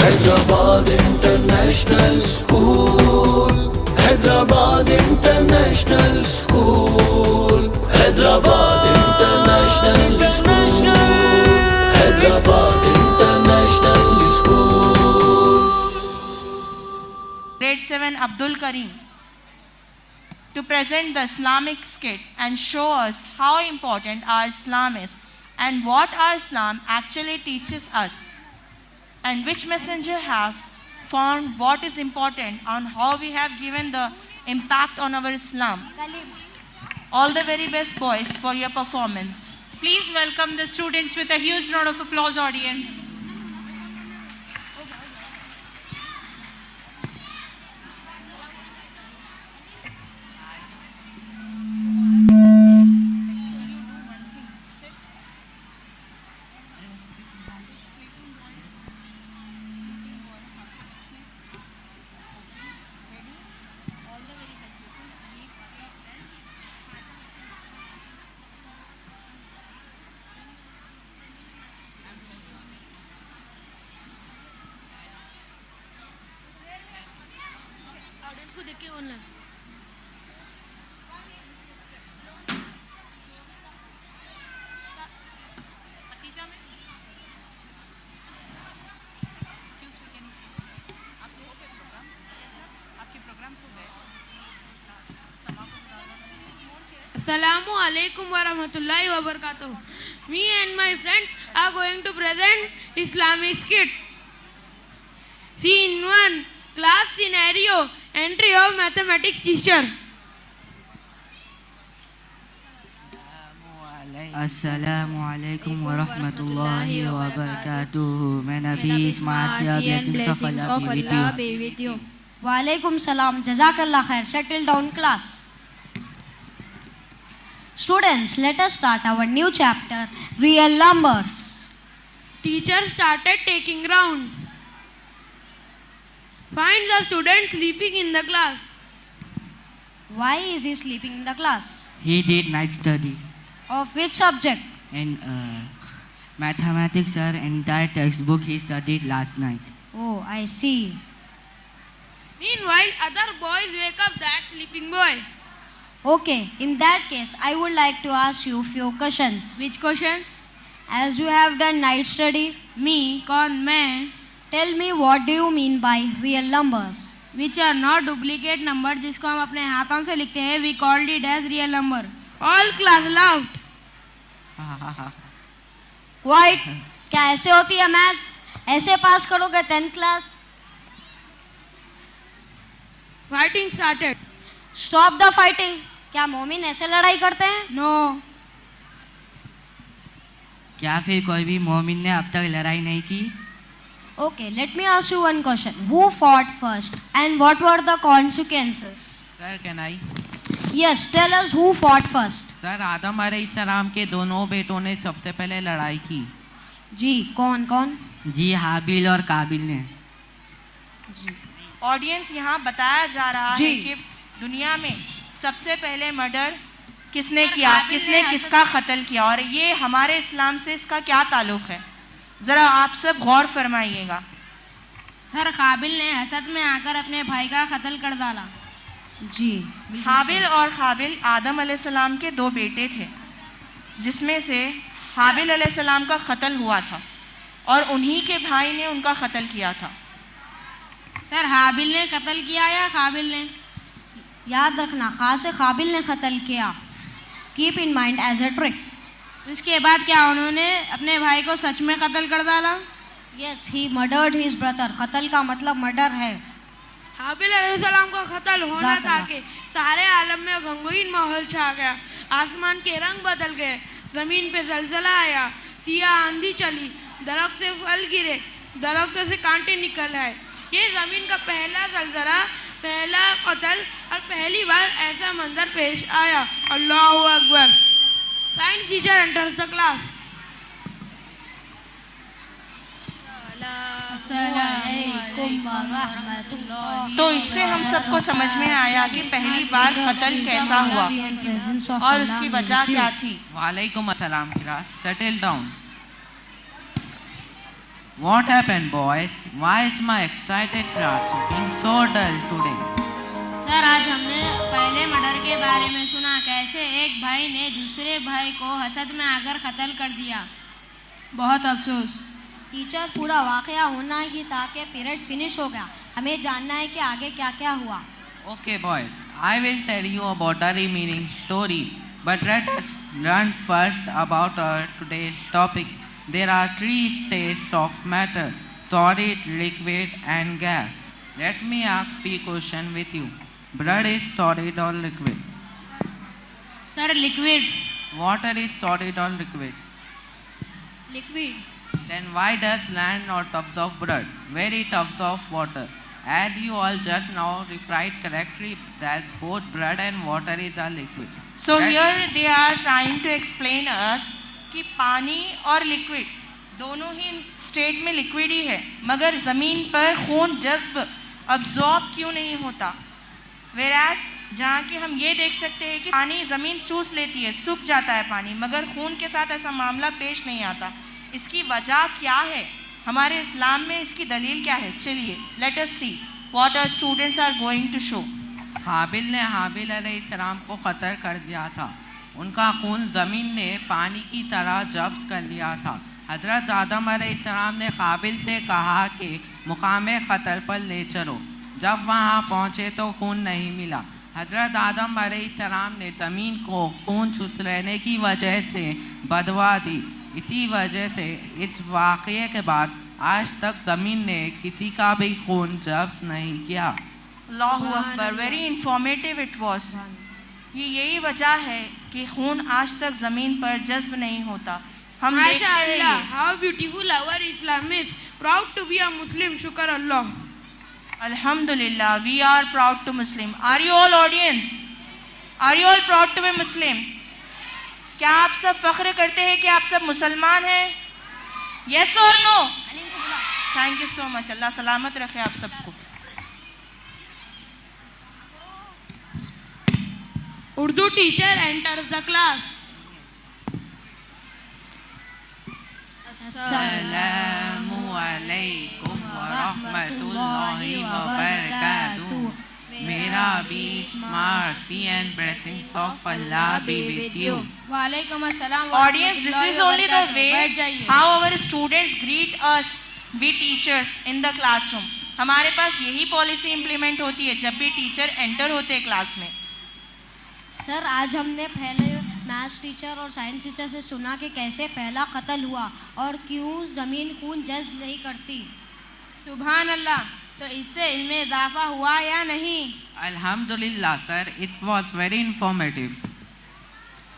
Hyderabad International School, Hyderabad International School, Hyderabad International School, Hyderabad International School. Grade 7 Abdul Karim to present the Islamic skit and show us how important our Islam is and what our Islam actually teaches us, and which messenger have found what is important on how we have given the impact on our Islam. All the very best, boys, for your performance. Please welcome the students with a huge round of applause, audience. को देख के बोलना। Assalamu alaikum wa rahmatullahi wa barakatuh. Me and my friends are going to present Islamic skit. Scene 1. Class scenario. Entry of mathematics teacher. Assalamu alaikum wa rahmatullahi wa barakatuh. May Nabi's mercy and blessings of Allah be with you. Wa alaikum salam. Jazakallah khair. Settle down, class. Students, let us start our new chapter, Real Numbers. Teacher started taking rounds. Find the student sleeping in the class. Why is he sleeping in the class? He did night study. Of which subject? And mathematics, sir, entire textbook he studied last night. Oh, I see. Meanwhile, other boys wake up that sleeping boy. Okay, in that case, I would like to ask you few questions. Which questions? As you have done night study, Me, कौन मैं? tell me what do you mean by real numbers? Which are not duplicate number जिसको हम अपने हाथों से लिखते हैं. We called it as real number. All class laughed. Quite. क्या ऐसे होती है मैथ्स? ऐसे पास करोगे 10th class? Fighting started. Stop the fighting. क्या मोमिन ऐसे लड़ाई करते हैं? No. क्या फिर कोई भी मोमिन ने अब तक लड़ाई नहीं की? Okay, let me ask you one question. Who fought first and what were the consequences? Sir, can I? Yes, tell us who fought first. सर आदम अलैहिस्सलाम के दोनों बेटों ने सबसे पहले लड़ाई की. जी, कौन कौन? जी हाबिल और काबिल ने. ऑडियंस, यहाँ बताया जा रहा है जी। कि दुनिया में सबसे पहले मर्डर किसने किया, किसने किसका कत्ल किया, और ये हमारे इस्लाम से इसका क्या ताल्लुक है, ज़रा आप सब गौर फरमाइएगा. सर काबिल ने हसद में आकर अपने भाई का कत्ल कर डाला. जी. हाबिल और काबिल आदम अलैहिस्सलाम के दो बेटे थे, जिसमें से हाबिल अलैहिस्सलाम का कत्ल हुआ था और उन्हीं के भाई ने उनका कत्ल किया था. सर हाबिल ने कत्ल किया या काबिल ने? याद रखना, खास से काबिल ने कत्ल किया. Keep in mind as a trick. उसके बाद क्या उन्होंने अपने भाई को सच में कत्ल कर डाला? Yes, he murdered his brother. कत्ल का मतलब मर्डर है. हाबिल अलैहिस्सलाम का कत्ल होना था कि सारे आलम में गमगीन माहौल छा गया. आसमान के रंग बदल गए, जमीन पे जलजला आया, सियाह आंधी चली, दरख्त से फल गिरे, दरख्तों से कांटे निकल आए. ये जमीन का पहला जलजला, पहला कत्ल और पहली बार ऐसा मंजर पेश आया. अल्लाहु Akbar. Science teacher enters the class. तो इससे हम सबको समझ में आया कि पहली बार कत्ल कैसा हुआ और उसकी वजह क्या थी. वालेकुम अस्सलाम class. Settle down. What happened, boys? Why is my excited class looking so dull today? Sir आज हमने पहले मर्डर के बारे में सुना, कैसे एक भाई ने दूसरे भाई को हसद में आकर कत्ल कर दिया। बहुत अफसोस। टीचर पूरा वाकया होना ही था कि पीरियड फिनिश हो गया, हमें जानना है कि आगे क्या क्या हुआ। Okay, boys. I will tell you about the remaining story. But let us learn first about our today's topic. There are three states of matter: solid, liquid, and gas. Let me ask few questions with you. Blood is solid or liquid? Sir liquid. Water is solid or liquid? Liquid. Then why does land not absorb blood, where it absorbs water? As you all just now replied correctly that both blood and water is a liquid. So here they are trying to explain us कि पानी और liquid दोनों ही state में liquid ही है, मगर ज़मीन पर खून जज्ब अब्जॉर्ब क्यों नहीं होता। वेरास जहाँ कि हम ये देख सकते हैं कि पानी ज़मीन चूस लेती है, सूख जाता है पानी, मगर खून के साथ ऐसा मामला पेश नहीं आता। इसकी वजह क्या है, हमारे इस्लाम में इसकी दलील क्या है। चलिए let us see what our students are going to show. Habil ने हाबिल अलैहिस्सलाम को क़त्ल कर दिया था। उनका खून ज़मीन ने पानी की तरह जब्त कर लिया था। हज़रत आदम अलैहिस्सलाम ने काबिल से कहा कि मुकाम क़त्ल पर ले चलो। जब वहाँ पहुँचे तो खून नहीं मिला। हज़रत आदम अलैहिस्सलाम ने ज़मीन को खून चूस लेने की वजह से बदवा दी। इसी वजह से इस वाक़ये के बाद आज तक ज़मीन ने किसी का भी खून जब्त नहीं किया। अल्लाहु Akbar, very informative it was. यही वजह है कि खून आज तक ज़मीन पर जज्ब नहीं होता। हम देखते हैं माशाअल्लाह, how beautiful our Islam is. Proud to be a Muslim. शुक्र अल्लाह। Alhamdulillah, we are proud to Muslim. Are you all audience? Are you all proud to be Muslim? क्या आप सब फख्र करते हैं कि आप सब मुसलमान हैं? Yes or no? Thank you so much. अल्लाह सलामत रखे आप सबको। Urdu teacher enters the class. अस्सलामु अलैकुम वरहमतुल्लाहि वबरकातुहू। मेरा peace, mercy and blessings of Allah be with you. वालेकुम अस्सलाम। Audience, this is only the way how our students greet us, we teachers in the classroom. हमारे पास यही पॉलिसी इम्प्लीमेंट होती है जब भी टीचर एंटर होते हैं क्लास में। सर आज हमने पहले मैथ्स टीचर और साइंस टीचर से सुना कि कैसे पहला कत्ल हुआ और क्यों ज़मीन खून जज्ब नहीं करती। सुभान अल्लाह, तो इससे इनमें इजाफा हुआ या नहीं? अल्हम्दुलिल्लाह sir, it was very informative.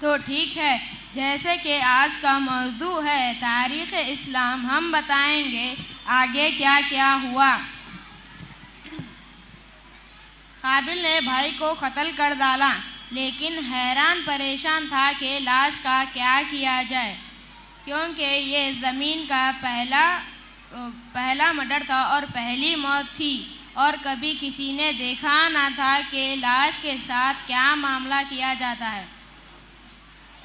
तो ठीक है, जैसे कि आज का मौजू है तारीख़ इस्लाम, हम बताएंगे आगे क्या क्या हुआ। काबिल ने भाई को कत्ल कर डाला, लेकिन हैरान परेशान था कि लाश का क्या किया जाए, क्योंकि ये ज़मीन का पहला मर्डर था और पहली मौत थी, और कभी किसी ने देखा ना था कि लाश के साथ क्या मामला किया जाता है।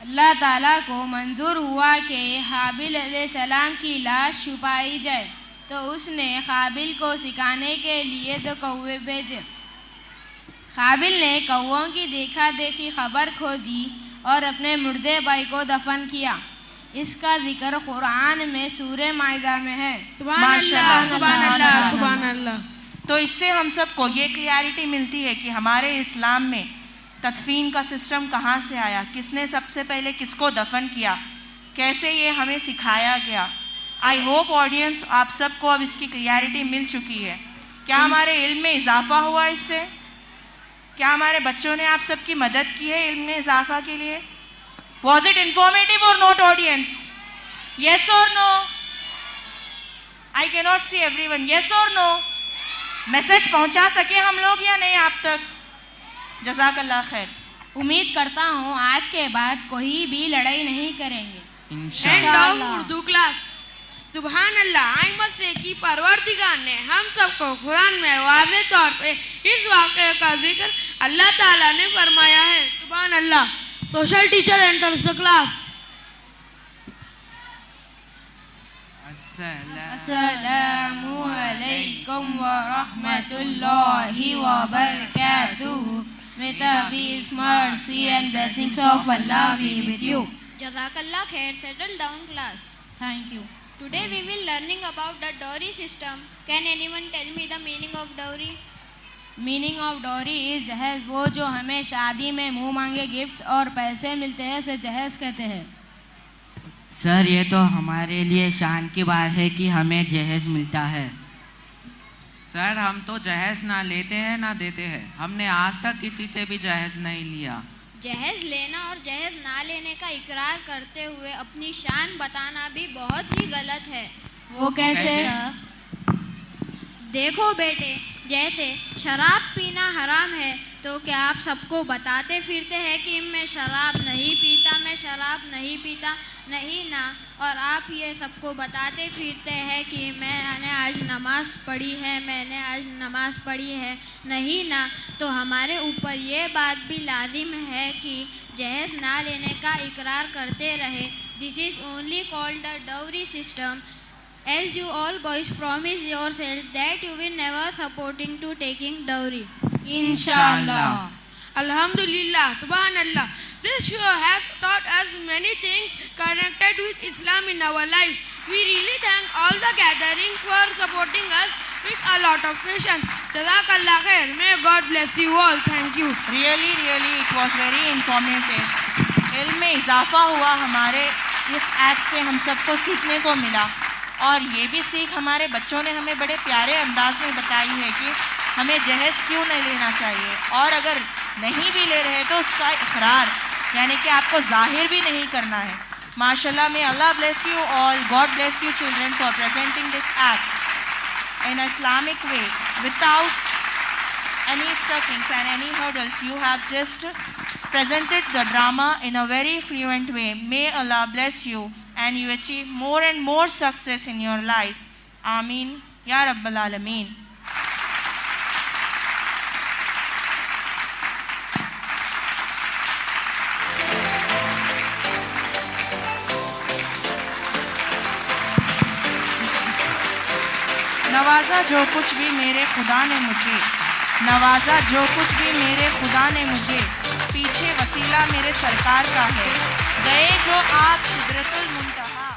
अल्लाह ताला को मंजूर हुआ कि हाबिल अलैहिस्सलाम की लाश छुपाई जाए, तो उसने काबिल को सिखाने के लिए 2 कौवे भेजे। काबिल ने कौवों की देखा देखी खबर खो दी और अपने मुर्दे भाई को दफन किया। इसका जिक्र कुरान में सूरह माइदा में है। सुभान अल्लाह, सुभान अल्लाह, सुभान अल्लाह। तो इससे हम सबको ये क्लियरिटी मिलती है कि हमारे इस्लाम में तदफीन का सिस्टम कहाँ से आया, किसने सबसे पहले किसको दफन किया, कैसे ये हमें सिखाया गया। आई होप ऑडियंस आप सबको अब इसकी क्लियरिटी मिल चुकी है। क्या हमारे इल्म में इजाफा हुआ इससे? क्या हमारे बच्चों ने आप सबकी मदद की है इल्म में इजाफा के लिए? वॉज इट इंफॉर्मेटिव और नॉट ऑडियंस? येस और no? I can not see everyone. Yes और नो? मैसेज पहुंचा सके हम लोग या नहीं आप तक? जज़ाकल्लाह खैर। उम्मीद करता हूँ आज के बाद कोई भी लड़ाई नहीं करेंगे इंशाअल्लाह। End of Urdu class. सुभान अल्लाह, आई मस्ट से कि परवरदिगार ने हम सबको कुरान में वाज़े तौर पे इस वाक़े का जिक्र अल्लाह ताला ने फरमाया है। सुभान अल्लाह। Social teacher enters the class. Assalamu alaikum wa rahmatullahi wa barakatuh. May the peace, mercy and blessings of Allah be with you. Jazakallah khair. Settle down, class. Thank you. Today we will learning about the dowry system. Can anyone tell me the meaning of dowry? Meaning of dowry is जहेज, वो जो हमें शादी में मुंह मांगे gifts और पैसे मिलते हैं उसे जहेज कहते हैं। सर ये तो हमारे लिए शान की बात है कि हमें जहेज मिलता है। सर हम तो जहेज ना लेते हैं ना देते हैं, हमने आज तक किसी से भी जहेज नहीं लिया। जहेज लेना और जहेज ना लेने का इकरार करते हुए अपनी शान बताना भी बहुत ही गलत है। वो कैसे? देखो बेटे, जैसे शराब पीना हराम है तो क्या आप सबको बताते फिरते हैं कि मैं शराब नहीं पीता, मैं शराब नहीं पीता? नहीं ना। और आप ये सबको बताते फिरते हैं कि मैंने आज नमाज़ पढ़ी है, मैंने आज नमाज़ पढ़ी है। नहीं ना। तो हमारे ऊपर ये बात भी लाजिम है कि जहेज ना लेने का इकरार करते रहे। This is only called the dowry system. As you all boys promise yourself that you will never supporting to taking dowry. Inshallah. Alhamdulillah, Subhanallah. This show has taught us many things connected with Islam in our life. We really thank all the gathering for supporting us with a lot of patience. Jazakallah khair. May God bless you all. Thank you. Really it was very informative. इल्म में इजाफा हुआ, हमारे इस act से हम सबको सीखने को मिला। और ये भी सीख हमारे बच्चों ने हमें बड़े प्यारे अंदाज में बताई है कि हमें जहेज क्यों नहीं लेना चाहिए, और अगर नहीं भी ले रहे तो उसका इकरार यानी कि आपको जाहिर भी नहीं करना है। माशाल्लाह, may Allah bless you all. God bless you children for presenting this act in an Islamic way without any stoppings and any hurdles. You have just presented the drama in a very fluent way. May Allah bless you and you achieve more and more success in your life. Ameen Ya Rabbal Alameen. नवाजा जो कुछ भी मेरे खुदा ने मुझे, नवाजा जो कुछ भी मेरे खुदा ने मुझे, पीछे वसीला मेरे सरकार का है, गए जो आप सिदरतुल मुंतहा।